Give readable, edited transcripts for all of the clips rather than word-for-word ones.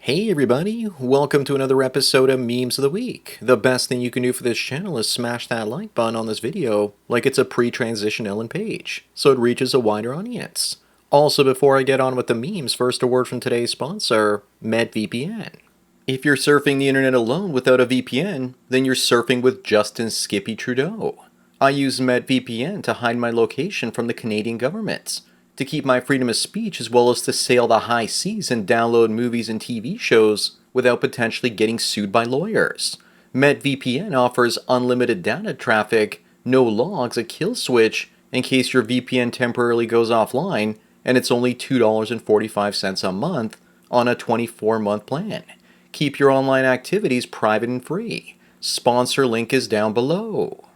Hey everybody, welcome to another episode of Memes of the Week. The best thing you can do for this channel is smash that like button on this video like it's a pre-transition Ellen page, so it reaches a wider audience. Also, before I get on with the memes, first a word from today's sponsor, MedVPN. If you're surfing the internet alone without a VPN, then you're surfing with Justin Skippy Trudeau. I use MedVPN to hide my location from the Canadian government, to keep my freedom of speech, as well as to sail the high seas and download movies and TV shows without potentially getting sued by lawyers. MedVPN offers unlimited data traffic, no logs, a kill switch in case your VPN temporarily goes offline, and it's only $2.45 a month on a 24-month plan. Keep your online activities private and free. Sponsor link is down below.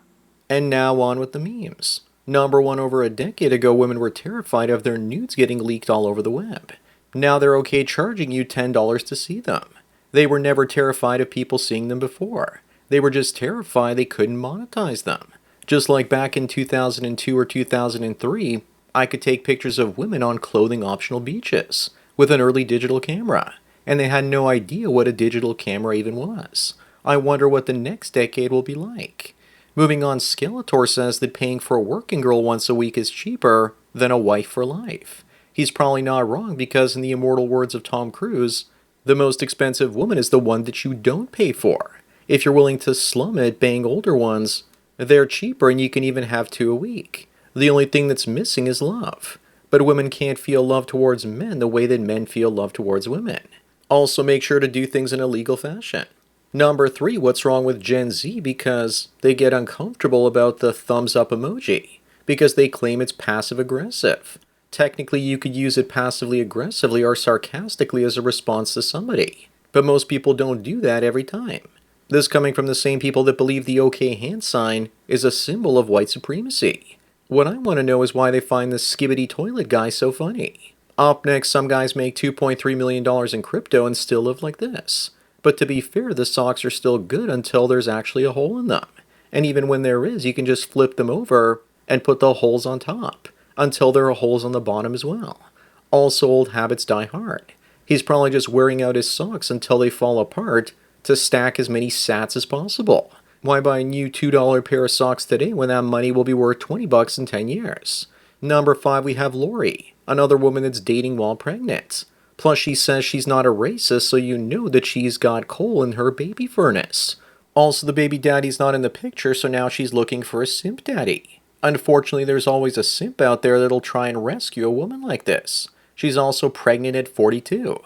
And now on with the memes. Number one, over a decade ago, women were terrified of their nudes getting leaked all over the web. Now they're okay charging you $10 to see them. They were never terrified of people seeing them before. They were just terrified they couldn't monetize them. Just like back in 2002 or 2003, I could take pictures of women on clothing optional beaches with an early digital camera, and they had no idea what a digital camera even was. I wonder what the next decade will be like. Moving on, Skeletor says that paying for a working girl once a week is cheaper than a wife for life. He's probably not wrong because, in the immortal words of Tom Cruise, the most expensive woman is the one that you don't pay for. If you're willing to slum it, bang older ones, they're cheaper and you can even have two a week. The only thing that's missing is love. But women can't feel love towards men the way that men feel love towards women. Also, make sure to do things in a legal fashion. Number three, what's wrong with Gen Z? Because they get uncomfortable about the thumbs up emoji, because they claim it's passive aggressive. Technically, you could use it passively aggressively or sarcastically as a response to somebody, but most people don't do that every time. This coming from the same people that believe the OK hand sign is a symbol of white supremacy. What I want to know is why they find this skibbity toilet guy so funny. Up next, some guys make $2.3 million in crypto and still live like this. But to be fair, the socks are still good until there's actually a hole in them. And even when there is, you can just flip them over and put the holes on top, until there are holes on the bottom as well. Also, old habits die hard. He's probably just wearing out his socks until they fall apart to stack as many sats as possible. Why buy a new $2 pair of socks today when that money will be worth $20 in 10 years? Number five, we have Lori, another woman that's dating while pregnant. Plus, she says she's not a racist, so you know that she's got coal in her baby furnace. Also, the baby daddy's not in the picture, so now she's looking for a simp daddy. Unfortunately, there's always a simp out there that'll try and rescue a woman like this. She's also pregnant at 42.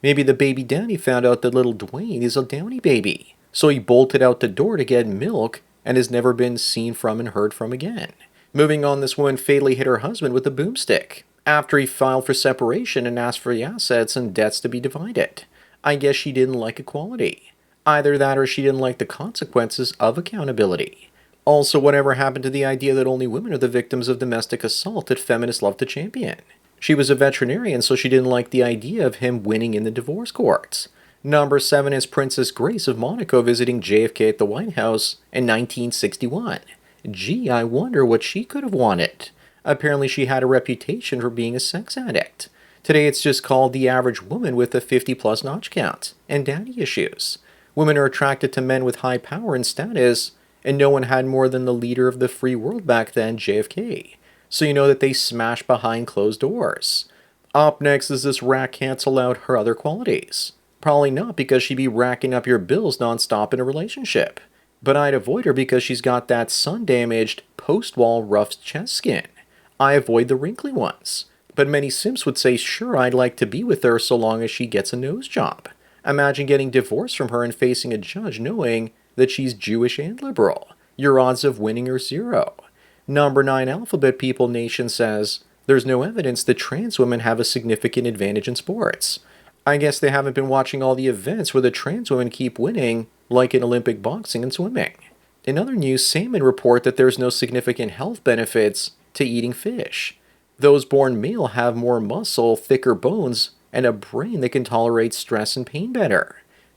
Maybe the baby daddy found out that little Dwayne is a Downy baby, so he bolted out the door to get milk and has never been seen from and heard from again. Moving on, this woman fatally hit her husband with a boomstick after he filed for separation and asked for the assets and debts to be divided. I guess she didn't like equality. Either that or she didn't like the consequences of accountability. Also, whatever happened to the idea that only women are the victims of domestic assault that feminists love to champion? She was a veterinarian, so she didn't like the idea of him winning in the divorce courts. Number seven is Princess Grace of Monaco visiting JFK at the White House in 1961. Gee, I wonder what she could have wanted. Apparently, she had a reputation for being a sex addict. Today, it's just called the average woman with a 50-plus notch count and daddy issues. Women are attracted to men with high power and status, and no one had more than the leader of the free world back then, JFK. So you know that they smash behind closed doors. Up next, does this rat cancel out her other qualities? Probably not, because she'd be racking up your bills nonstop in a relationship. But I'd avoid her because she's got that sun-damaged, post-wall rough chest skin. I avoid the wrinkly ones. But many simps would say, sure, I'd like to be with her so long as she gets a nose job. Imagine getting divorced from her and facing a judge knowing that she's Jewish and liberal. Your odds of winning are zero. Number 9, Alphabet People Nation says, there's no evidence that trans women have a significant advantage in sports. I guess they haven't been watching all the events where the trans women keep winning, like in Olympic boxing and swimming. In other news, salmon report that there's no significant health benefits to eating fish. Those born male have more muscle, thicker bones, and a brain that can tolerate stress and pain better.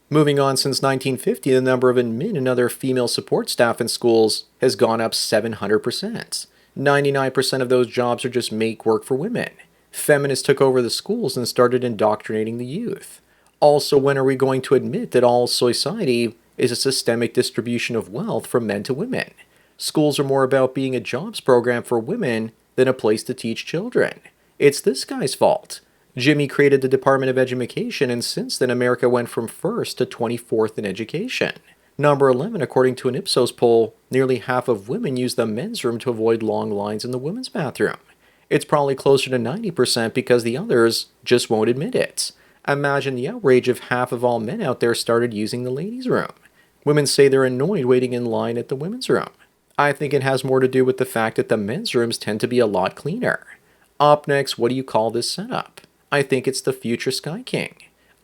Moving on, since 1950, the number of admin and other female support staff in schools has gone up 700%. 99% of those jobs are just make work for women. Feminists took over the schools and started indoctrinating the youth. Also, when are we going to admit that all society is a systemic distribution of wealth from men to women? Schools are more about being a jobs program for women than a place to teach children. It's this guy's fault. Jimmy created the Department of Education, and since then, America went from first to 24th in education. Number 11, according to an Ipsos poll, nearly half of women use the men's room to avoid long lines in the women's bathroom. It's probably closer to 90% because the others just won't admit it. Imagine the outrage if half of all men out there started using the ladies' room. Women say they're annoyed waiting in line at the women's room. I think it has more to do with the fact that the men's rooms tend to be a lot cleaner. Up next, what do you call this setup? I think it's the future Sky King.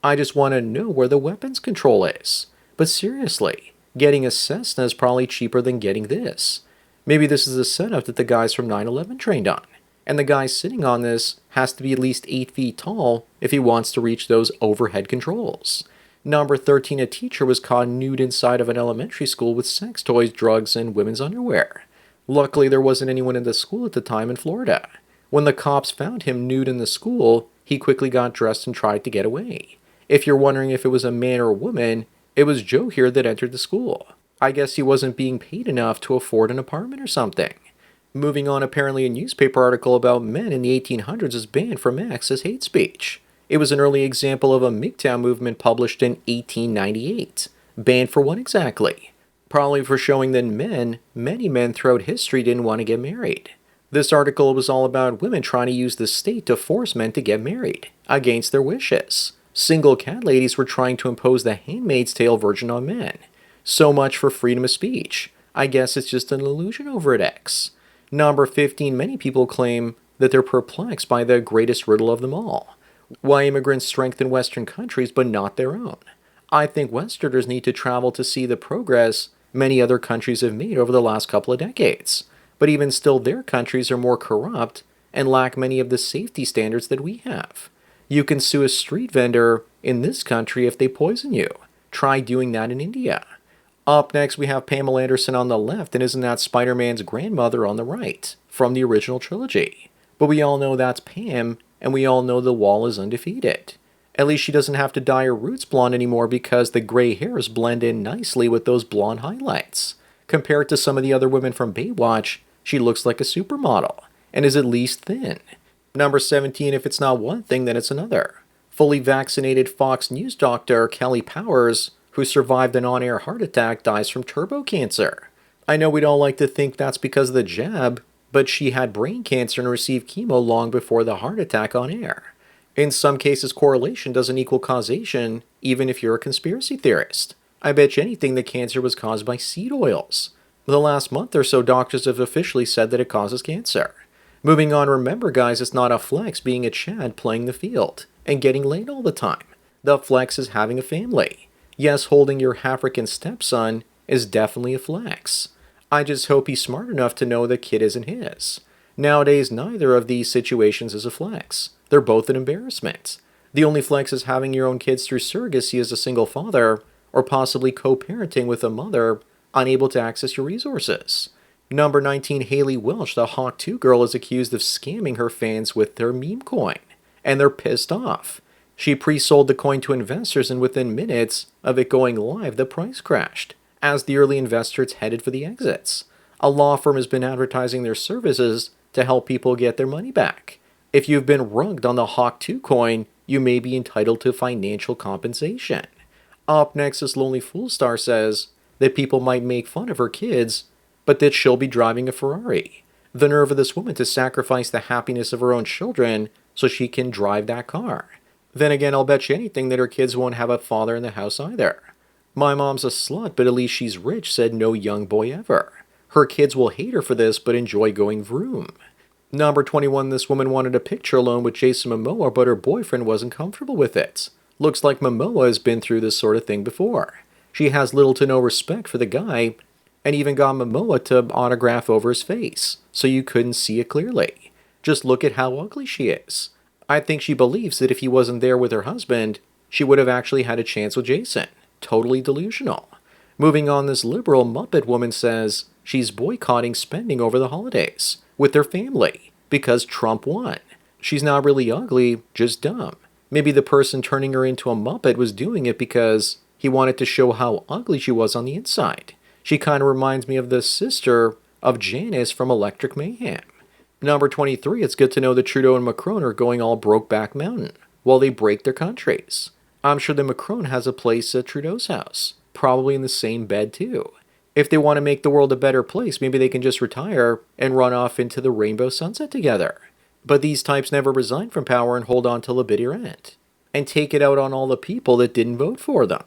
I just want to know where the weapons control is. But seriously, getting a Cessna is probably cheaper than getting this. Maybe this is a setup that the guys from 9/11 trained on. And the guy sitting on this has to be at least 8 feet tall if he wants to reach those overhead controls. Number 13, a teacher was caught nude inside of an elementary school with sex toys, drugs, and women's underwear. Luckily, there wasn't anyone in the school at the time in Florida. When the cops found him nude in the school, he quickly got dressed and tried to get away. If you're wondering if it was a man or a woman, it was Joe here that entered the school. I guess he wasn't being paid enough to afford an apartment or something. Moving on, apparently a newspaper article about men in the 1800s is banned from X as hate speech. It was an early example of a MGTOW movement published in 1898. Banned for what exactly? Probably for showing that many men throughout history didn't want to get married. This article was all about women trying to use the state to force men to get married, against their wishes. Single cat ladies were trying to impose the Handmaid's Tale version on men. So much for freedom of speech. I guess it's just an illusion over at X. Number 15, many people claim that they're perplexed by the greatest riddle of them all. Why immigrants strengthen Western countries but not their own? I think Westerners need to travel to see the progress many other countries have made over the last couple of decades. But even still, their countries are more corrupt and lack many of the safety standards that we have. You can sue a street vendor in this country if they poison you. Try doing that in India. Up next, we have Pam Anderson on the left, and isn't that Spider-Man's grandmother on the right, from the original trilogy? But we all know that's Pam, and we all know the wall is undefeated. At least she doesn't have to dye her roots blonde anymore because the gray hairs blend in nicely with those blonde highlights. Compared to some of the other women from Baywatch, she looks like a supermodel, and is at least thin. Number 17, if it's not one thing, then it's another. Fully vaccinated Fox News doctor Kelly Powers, who survived an on-air heart attack, dies from turbo cancer. I know we don't like to think that's because of the jab, but she had brain cancer and received chemo long before the heart attack on air. In some cases, correlation doesn't equal causation, even if you're a conspiracy theorist. I bet you anything the cancer was caused by seed oils. The last month or so, doctors have officially said that it causes cancer. Moving on, remember guys, it's not a flex being a Chad playing the field and getting laid all the time. The flex is having a family. Yes, holding your African stepson is definitely a flex. I just hope he's smart enough to know the kid isn't his. Nowadays, neither of these situations is a flex. They're both an embarrassment. The only flex is having your own kids through surrogacy as a single father, or possibly co-parenting with a mother unable to access your resources. Number 19, Haley Welsh, the Hawk 2 girl, is accused of scamming her fans with their meme coin. And they're pissed off. She pre-sold the coin to investors, and within minutes of it going live, the price crashed, as the early investors headed for the exits. A law firm has been advertising their services to help people get their money back. If you've been rugged on the Hawk 2 coin, you may be entitled to financial compensation. Up next, this Lonely Fool star says that people might make fun of her kids, but that she'll be driving a Ferrari. The nerve of this woman to sacrifice the happiness of her own children so she can drive that car. Then again, I'll bet you anything that her kids won't have a father in the house either. My mom's a slut, but at least she's rich, said no young boy ever. Her kids will hate her for this, but enjoy going vroom. Number 21, this woman wanted a picture alone with Jason Momoa, but her boyfriend wasn't comfortable with it. Looks like Momoa has been through this sort of thing before. She has little to no respect for the guy, and even got Momoa to autograph over his face, so you couldn't see it clearly. Just look at how ugly she is. I think she believes that if he wasn't there with her husband, she would have actually had a chance with Jason. Totally delusional. Moving on, this liberal Muppet Woman says she's boycotting spending over the holidays with their family because Trump won. She's not really ugly, just dumb. Maybe the person turning her into a Muppet was doing it because he wanted to show how ugly she was on the inside. She kind of reminds me of the sister of Janice from Electric Mayhem. Number 23, it's good to know that Trudeau and Macron are going all Brokeback Mountain while they break their countries. I'm sure that Macron has a place at Trudeau's house, probably in the same bed too. If they want to make the world a better place, maybe they can just retire and run off into the rainbow sunset together. But these types never resign from power and hold on till the bitter end, and take it out on all the people that didn't vote for them.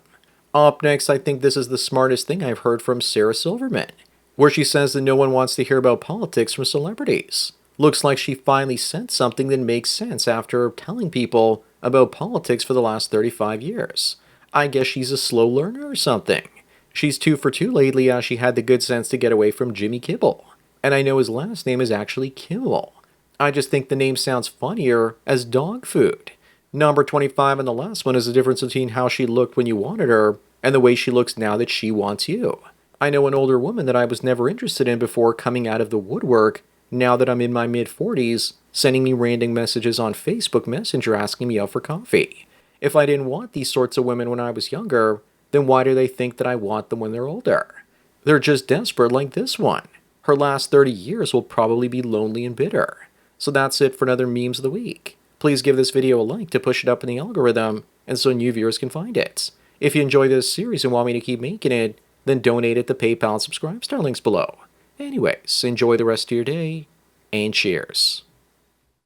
Up next, I think this is the smartest thing I've heard from Sarah Silverman, where she says that no one wants to hear about politics from celebrities. Looks like she finally said something that makes sense after telling people about politics for the last 35 years. I guess she's a slow learner or something. She's 2 for 2 lately as she had the good sense to get away from Jimmy Kimmel. And I know his last name is actually Kimmel. I just think the name sounds funnier as dog food. Number 25 and the last one is the difference between how she looked when you wanted her and the way she looks now that she wants you. I know an older woman that I was never interested in before coming out of the woodwork, now that I'm in my mid-40s, sending me random messages on Facebook Messenger asking me out for coffee. If I didn't want these sorts of women when I was younger, then why do they think that I want them when they're older? They're just desperate like this one. Her last 30 years will probably be lonely and bitter. So that's it for another Memes of the Week. Please give this video a like to push it up in the algorithm and so new viewers can find it. If you enjoy this series and want me to keep making it, then donate at the PayPal and subscribe star links below. Anyways, enjoy the rest of your day, and cheers.